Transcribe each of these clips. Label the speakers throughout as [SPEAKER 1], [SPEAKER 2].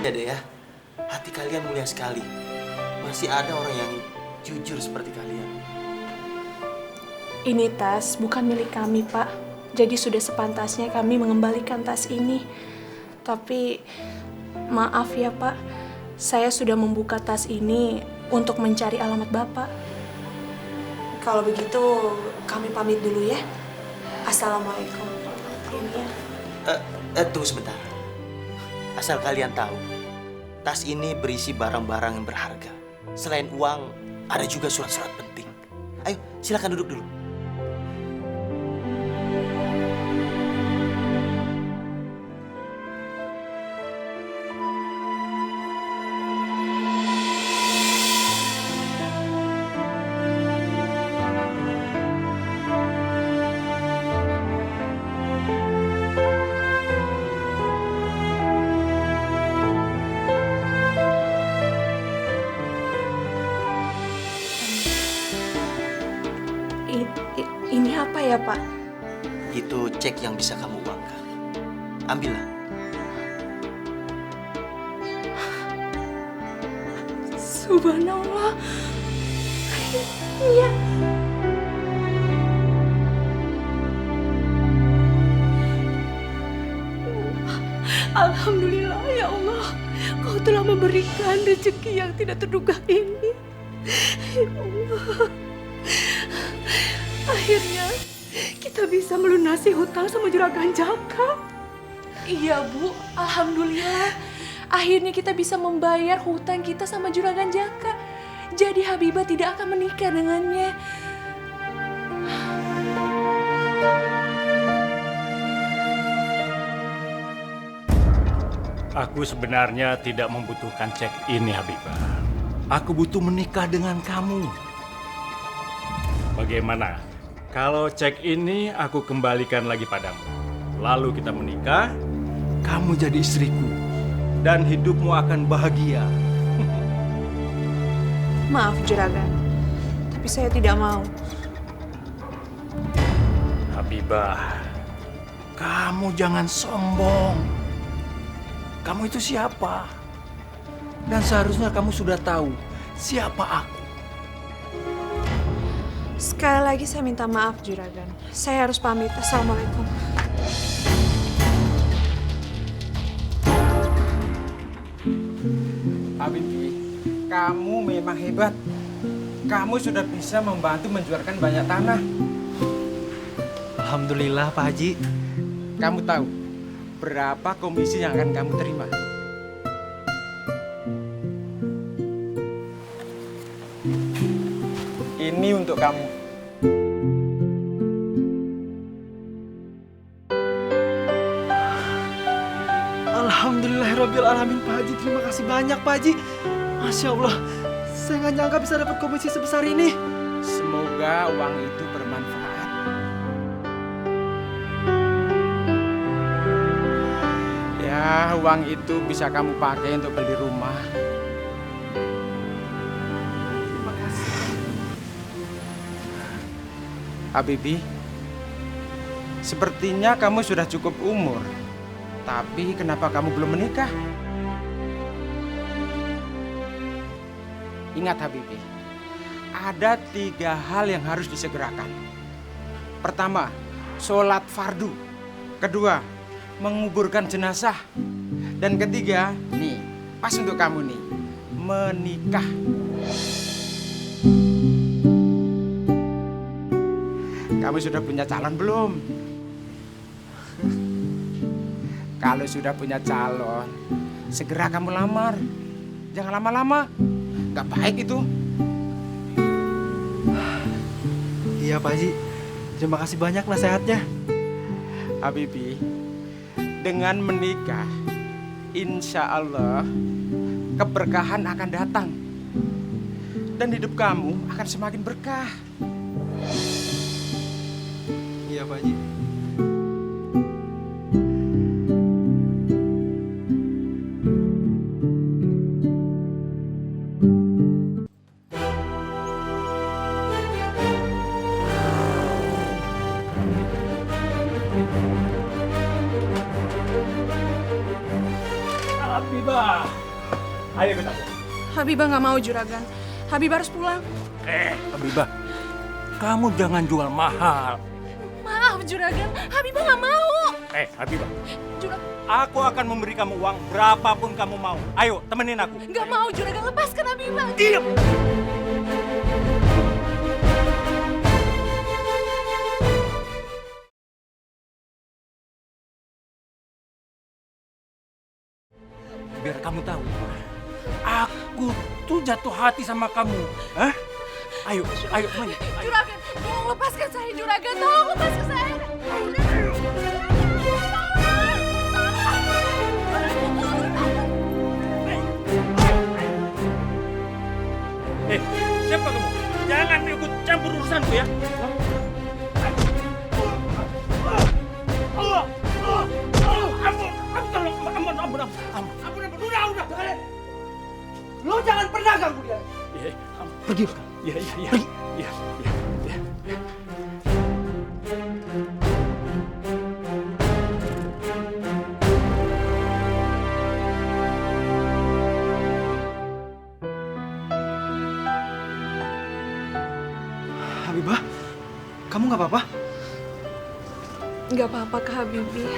[SPEAKER 1] Ya deh ya, hati kalian mulia sekali. Masih ada orang yang jujur seperti kalian.
[SPEAKER 2] Ini tas bukan milik kami, Pak. Jadi sudah sepantasnya kami mengembalikan tas ini. Tapi maaf ya, Pak. Saya sudah membuka tas ini untuk mencari alamat Bapak. Kalau begitu, kami pamit dulu ya. Assalamualaikum. Ini ya.
[SPEAKER 1] Tunggu sebentar. Asal kalian tahu, tas ini berisi barang-barang yang berharga. Selain uang, ada juga surat-surat penting. Ayo, silakan duduk dulu.
[SPEAKER 2] Ini apa ya, Pak?
[SPEAKER 1] Itu cek yang bisa kamu uangkan. Ambillah.
[SPEAKER 2] Subhanallah. Iya. Alhamdulillah ya Allah. Kau telah memberikan rezeki yang tidak terduga ini. Ya Allah. Akhirnya kita bisa melunasi hutang sama juragan Jaka. Iya, Bu. Alhamdulillah. Akhirnya kita bisa membayar hutang kita sama juragan Jaka. Jadi Habibah tidak akan menikah dengannya.
[SPEAKER 3] Aku sebenarnya tidak membutuhkan cek ini, Habibah. Aku butuh menikah dengan kamu. Bagaimana? Kalau cek ini aku kembalikan lagi padamu. Lalu kita menikah, kamu jadi istriku. Dan hidupmu akan bahagia.
[SPEAKER 2] Maaf juragan, tapi saya tidak mau.
[SPEAKER 3] Habibah, kamu jangan sombong. Kamu itu siapa? Dan seharusnya kamu sudah tahu siapa aku.
[SPEAKER 2] Sekali lagi saya minta maaf juragan. Saya harus pamit. Assalamualaikum.
[SPEAKER 4] Habibie, kamu memang hebat. Kamu sudah bisa membantu menjualkan banyak tanah.
[SPEAKER 5] Alhamdulillah Pak Haji.
[SPEAKER 4] Kamu tahu berapa komisi yang akan kamu terima? Ini untuk kamu.
[SPEAKER 5] Alhamdulillahirrabbilalamin Pak Haji. Terima kasih banyak Pak Haji. Masya Allah, saya nggak nyangka bisa dapat komisi sebesar ini.
[SPEAKER 4] Semoga uang itu bermanfaat. Ya, uang itu bisa kamu pakai untuk beli rumah.
[SPEAKER 5] Terima kasih.
[SPEAKER 4] Habibie, sepertinya kamu sudah cukup umur. Tapi kenapa kamu belum menikah? Ingat Habibie, ada 3 hal yang harus disegerakan. Pertama, sholat fardu. Kedua, menguburkan jenazah. Dan ketiga, nih, pas untuk kamu nih, menikah. Kamu sudah punya calon belum? Kalau sudah punya calon, segera kamu lamar. Jangan lama-lama, gak baik itu.
[SPEAKER 5] Iya Pak Haji, terima kasih banyak nasihatnya.
[SPEAKER 4] Habibie, dengan menikah, insya Allah keberkahan akan datang. Dan hidup kamu akan semakin berkah.
[SPEAKER 5] Iya Pak Haji.
[SPEAKER 3] Habibah. Ayo ikut aku.
[SPEAKER 2] Habibah nggak mau juragan. Habibah harus pulang.
[SPEAKER 3] Habibah, kamu jangan jual mahal.
[SPEAKER 2] Maaf juragan, Habibah nggak mau.
[SPEAKER 3] Habibah,
[SPEAKER 2] Juragan
[SPEAKER 3] aku akan memberi kamu uang berapapun kamu mau. Ayo, temenin aku.
[SPEAKER 2] nggak mau juragan, lepaskan Habibah.
[SPEAKER 3] Diam. Biar kamu tahu, aku tuh jatuh hati sama kamu. Hah? Ayo, temenin. Ayo.
[SPEAKER 2] Juragan, tolong lepaskan saya juragan, tolong lepaskan saya.
[SPEAKER 3] Siapa kamu? Jangan ikut campur urusanku ya. Ampun, udah.
[SPEAKER 5] Lo jangan pernah ganggu dia.
[SPEAKER 3] Pergi. Iya.
[SPEAKER 5] Habibah, kamu nggak apa-apa?
[SPEAKER 2] Nggak apa-apa Kak Habibie.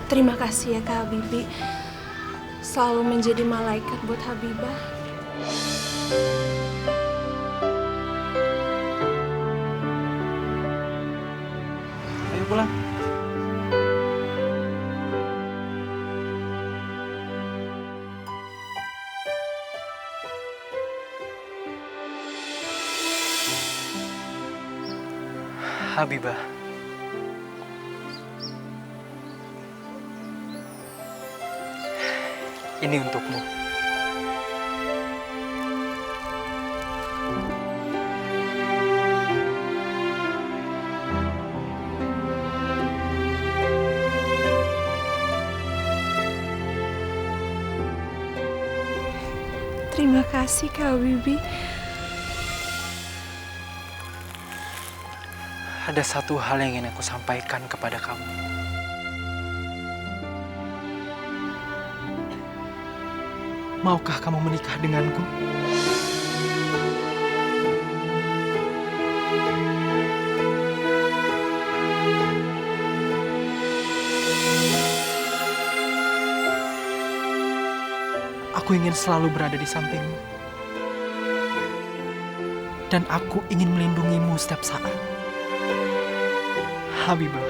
[SPEAKER 2] Terima kasih ya Kak Habibie. Selalu menjadi malaikat buat Habibah.
[SPEAKER 5] Ayo pulang. Habibah. Ini untukmu.
[SPEAKER 2] Terima kasih Kak Habibie.
[SPEAKER 5] Ada satu hal yang ingin aku sampaikan kepada kamu. Maukah kamu menikah denganku? Aku ingin selalu berada di sampingmu. Dan aku ingin melindungimu setiap saat. Habibah,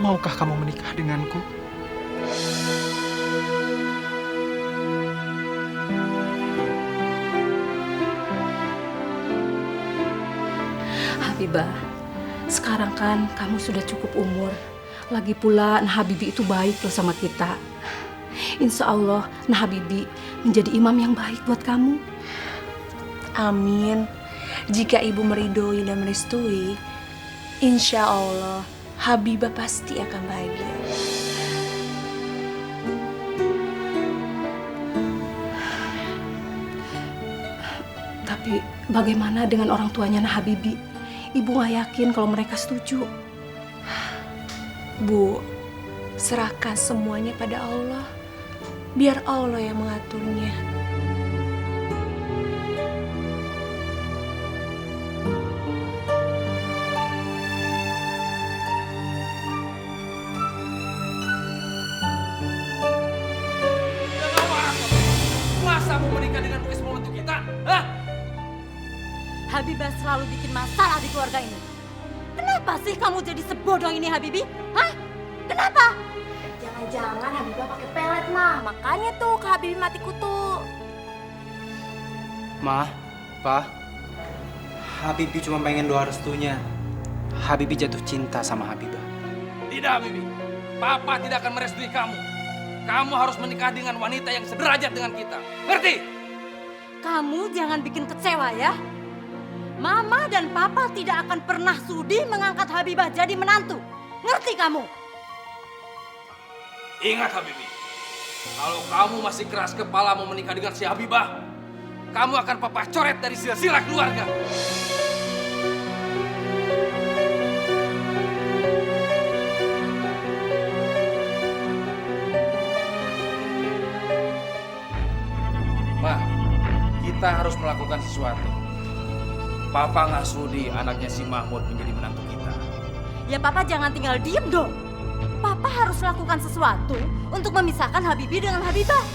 [SPEAKER 5] maukah kamu menikah denganku?
[SPEAKER 6] Habibah, sekarang kan kamu sudah cukup umur. Lagi pula Nah Habibie itu baik loh sama kita. Insya Allah Nah Habibie menjadi imam yang baik buat kamu.
[SPEAKER 2] Amin. Jika ibu meridhoi dan merestui, insya Allah Habibah pasti akan bahagia.
[SPEAKER 6] Tapi bagaimana dengan orang tuanya Nah Habibie? Ibu gak yakin kalau mereka setuju.
[SPEAKER 2] Bu, serahkan semuanya pada Allah. Biar Allah yang mengaturnya.
[SPEAKER 7] Masa mau menikah dengan Lukis membantu kita? Hah?
[SPEAKER 8] Habibah selalu bikin masalah di keluarga ini. Kenapa sih kamu jadi sebodoh ini, Habibie? Hah? Kenapa?
[SPEAKER 9] Jangan-jangan Habibah pakai pelet, mah. Makanya tuh Kak Habibie mati kutu.
[SPEAKER 4] Ma, Pa, Habibie cuma pengen doa restunya. Habibie jatuh cinta sama Habibah.
[SPEAKER 7] Tidak, Habibie. Papa tidak akan merestui kamu. Kamu harus menikah dengan wanita yang sederajat dengan kita. Ngerti?
[SPEAKER 8] Kamu jangan bikin kecewa ya. Mama dan Papa tidak akan pernah sudi mengangkat Habibah jadi menantu. Ngerti kamu?
[SPEAKER 7] Ingat, Habibie. Kalau kamu masih keras kepala mau menikah dengan si Habibah, kamu akan Papa coret dari silsilah keluarga. kita harus melakukan sesuatu. Papa nggak sudi anaknya si Mahmud menjadi menantu kita.
[SPEAKER 8] Ya Papa jangan tinggal diem dong. Papa harus lakukan sesuatu untuk memisahkan Habibi dengan Habibah.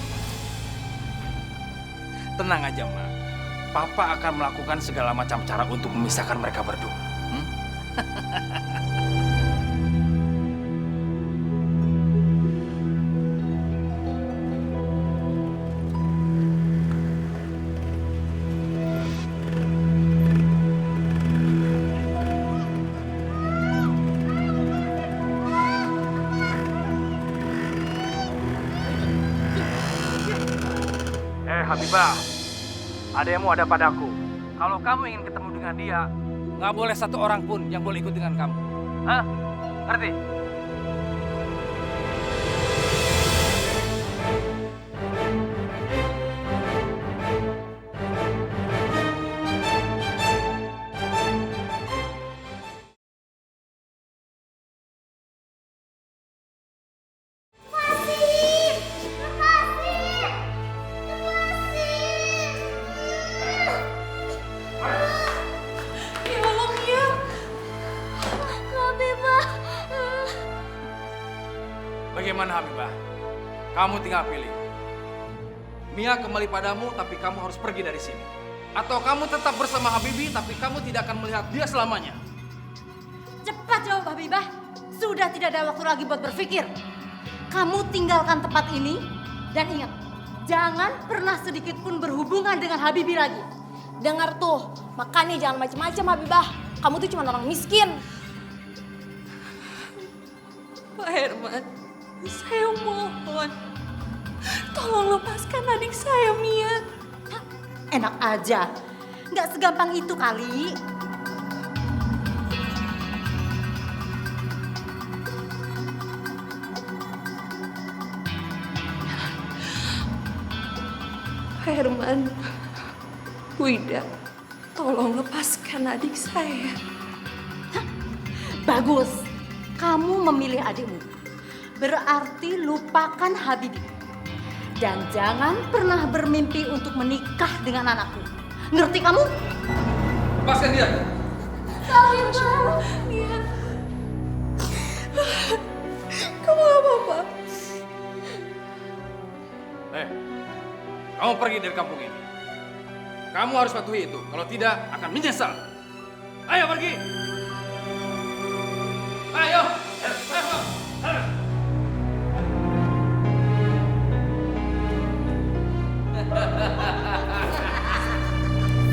[SPEAKER 7] Tenang aja, Ma. Papa akan melakukan segala macam cara untuk memisahkan mereka berdua. Habibah, ada yang mau ada padaku. Kalau kamu ingin ketemu dengan dia, nggak boleh satu orang pun yang boleh ikut dengan kamu. Hah? Ngerti? Bagaimana Habibah? Kamu tinggal pilih. Mia kembali padamu tapi kamu harus pergi dari sini. Atau kamu tetap bersama Habibi tapi kamu tidak akan melihat dia selamanya.
[SPEAKER 8] Cepat jawab Habibah. Sudah tidak ada waktu lagi buat berpikir. Kamu tinggalkan tempat ini dan ingat, jangan pernah sedikit pun berhubungan dengan Habibi lagi.
[SPEAKER 9] Dengar tuh, makanya jangan macam-macam Habibah. Kamu tuh cuma orang miskin.
[SPEAKER 2] Pak Herman, saya mohon. Tolong lepaskan adik saya, Mia.
[SPEAKER 8] Enak aja. Nggak segampang itu kali.
[SPEAKER 2] Pak Herman, Wida, tolong lepaskan adik saya.
[SPEAKER 8] Bagus. Kamu memilih adikmu. Berarti lupakan Habibi. Dan jangan pernah bermimpi untuk menikah dengan anakku. Ngerti kamu?
[SPEAKER 7] Lepaskan dia.
[SPEAKER 2] Mia. Kamu gak apa-apa?
[SPEAKER 7] Kamu pergi dari kampung ini. Kamu harus patuhi itu. Kalau tidak, akan menyesal. Ayo pergi. Ayo.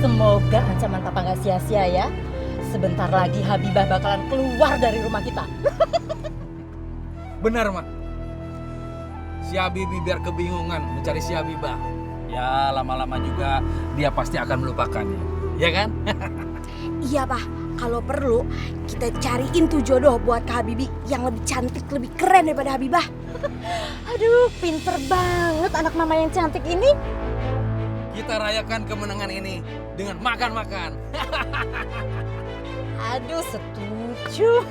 [SPEAKER 8] Semoga ancaman Papa nggak sia-sia ya. Sebentar lagi Habibah bakalan keluar dari rumah kita.
[SPEAKER 7] Benar, Mak. Si Habibi biar kebingungan mencari si Habibah. Ya, lama-lama juga dia pasti akan melupakannya. Ya kan?
[SPEAKER 9] Iya, Pak. Kalau perlu, kita cariin tuh jodoh buat Kak Habibi yang lebih cantik, lebih keren daripada Habibah.
[SPEAKER 8] Aduh, pinter banget anak mama yang cantik ini.
[SPEAKER 7] Kita rayakan kemenangan ini dengan makan-makan.
[SPEAKER 8] Aduh, setuju.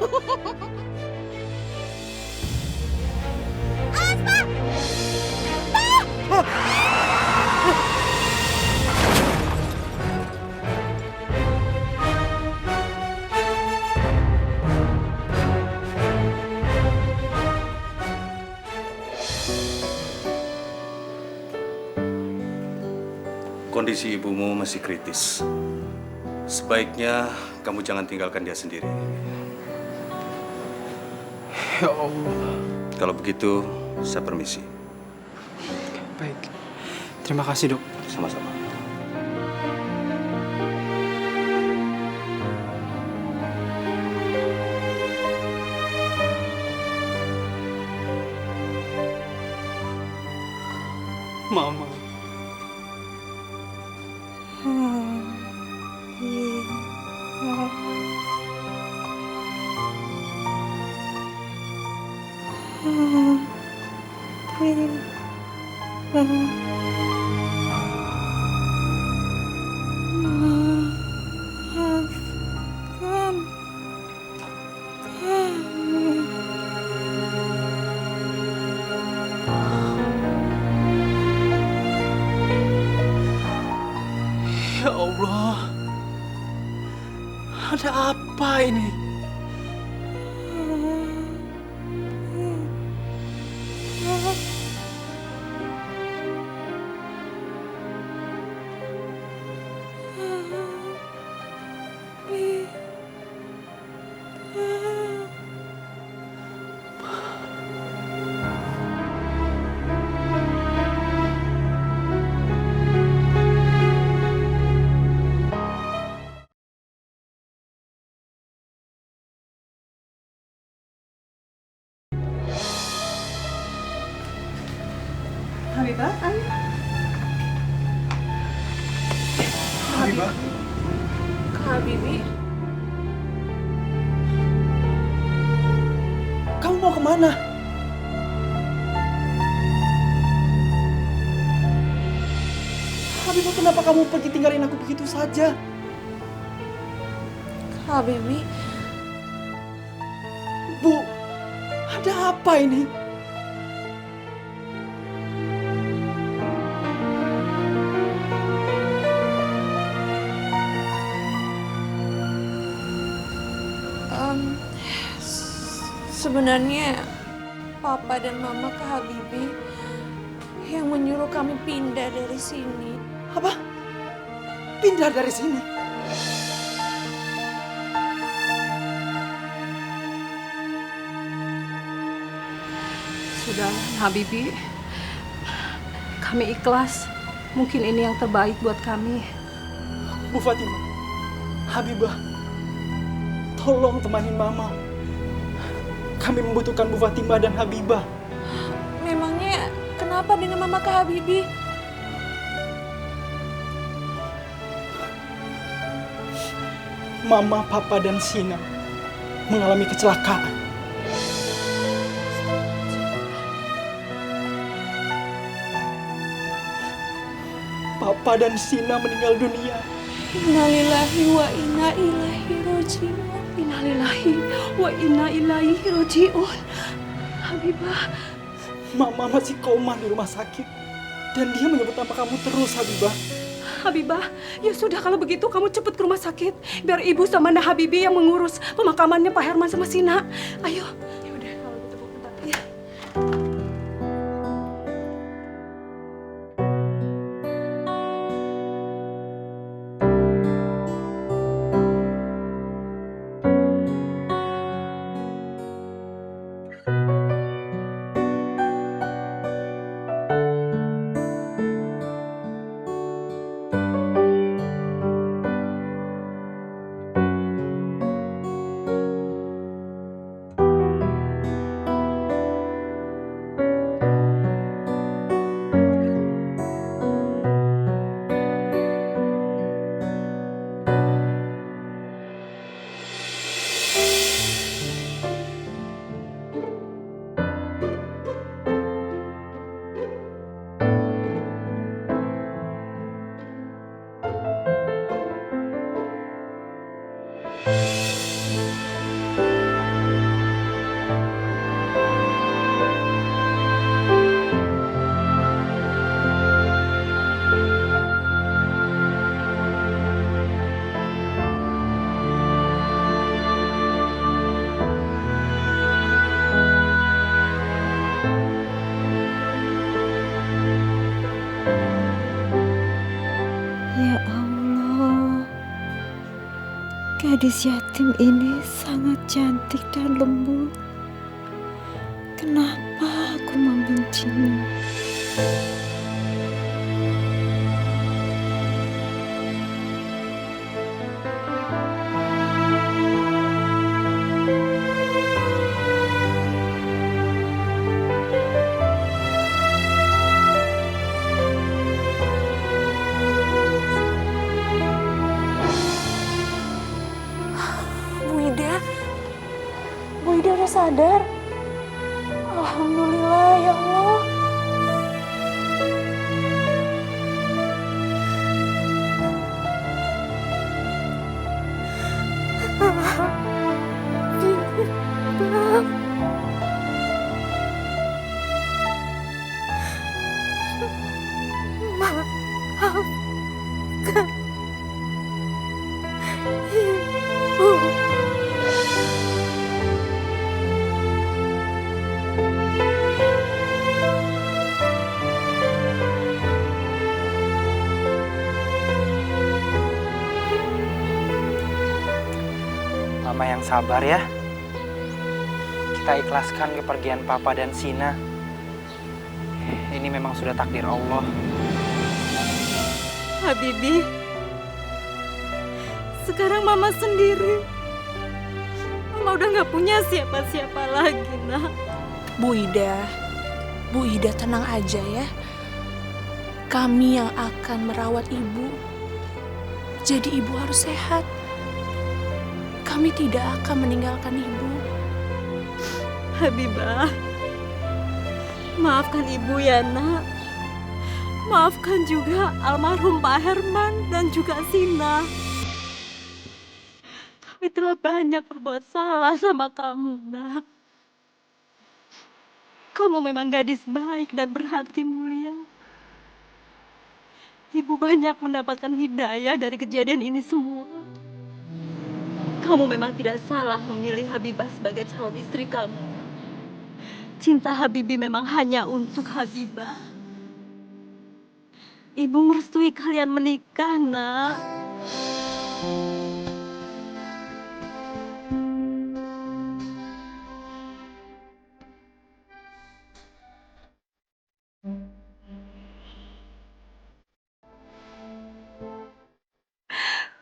[SPEAKER 10] Kondisi ibumu masih kritis. Sebaiknya kamu jangan tinggalkan dia sendiri.
[SPEAKER 5] Ya Allah.
[SPEAKER 10] Kalau begitu, saya permisi.
[SPEAKER 5] Baik. Terima kasih, Dok.
[SPEAKER 10] Sama-sama.
[SPEAKER 5] Mama. Allah, ada apa ini?
[SPEAKER 2] Habibah, ayo.
[SPEAKER 5] Habibah,
[SPEAKER 2] Kak Habibi,
[SPEAKER 5] kamu mau kemana? Habibah, kenapa kamu pergi tinggalin aku begitu saja?
[SPEAKER 2] Kak Habibi,
[SPEAKER 5] Bu, ada apa ini?
[SPEAKER 2] sebenarnya Papa dan Mama Kak Habibi yang menyuruh kami pindah dari sini.
[SPEAKER 5] Apa? Pindah dari sini?
[SPEAKER 6] Sudah, Habibi. Kami ikhlas. Mungkin ini yang terbaik buat kami.
[SPEAKER 5] Bu Fatimah, Habibah, tolong temanin Mama. Kami membutuhkan Bu Fatimah dan Habibah.
[SPEAKER 2] Memangnya kenapa dengan Mama Kak Habibi?
[SPEAKER 5] Mama, Papa, dan Sina mengalami kecelakaan. Papa dan Sina meninggal dunia.
[SPEAKER 2] Innalillahi wa inna ilaihi roji'un.
[SPEAKER 6] Innalillahi wa inna ilaihi roji'un. Habibah,
[SPEAKER 5] Mama masih koma di rumah sakit. Dan dia menyebut nama kamu terus, Habibah.
[SPEAKER 6] Habibah, ya sudah kalau begitu kamu cepat ke rumah sakit. Biar ibu sama Nah Habibi yang mengurus pemakamannya Pak Herman sama Sina. Ayo. Ya udah kalau gitu Bu, bentar. Ya.
[SPEAKER 11] Ya Allah, gadis yatim ini sangat cantik dan lembut. Kenapa aku membencinya?
[SPEAKER 2] Bu Ida udah sadar. Alhamdulillah ya Allah.
[SPEAKER 11] Maafkan
[SPEAKER 4] Mama yang sabar ya. Kita ikhlaskan kepergian Papa dan Sina. Ini memang sudah takdir Allah.
[SPEAKER 11] Habibi, sekarang Mama sendiri. Mama udah gak punya siapa-siapa lagi, nak.
[SPEAKER 2] Bu Ida tenang aja ya. Kami yang akan merawat ibu. Jadi ibu harus sehat. Kami tidak akan meninggalkan ibu.
[SPEAKER 11] Habibah, maafkan ibu ya, nak. Maafkan juga almarhum Pak Herman dan juga Sina. Kami telah banyak berbuat salah sama kamu, nak. Kamu memang gadis baik dan berhati mulia. Ibu banyak mendapatkan hidayah dari kejadian ini semua. Kamu memang tidak salah memilih Habibah sebagai calon istri kamu. Cinta Habibie memang hanya untuk Habibah. Ibu merestui kalian menikah, nak.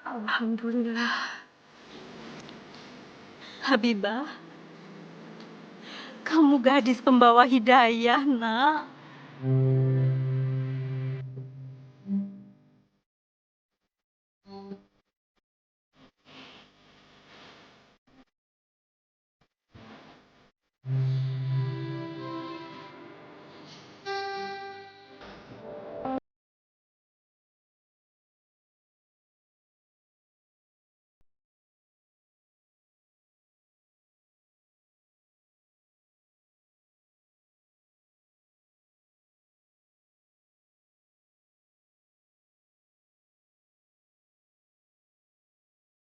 [SPEAKER 11] Alhamdulillah. Habibah, kamu gadis pembawa hidayah, nak.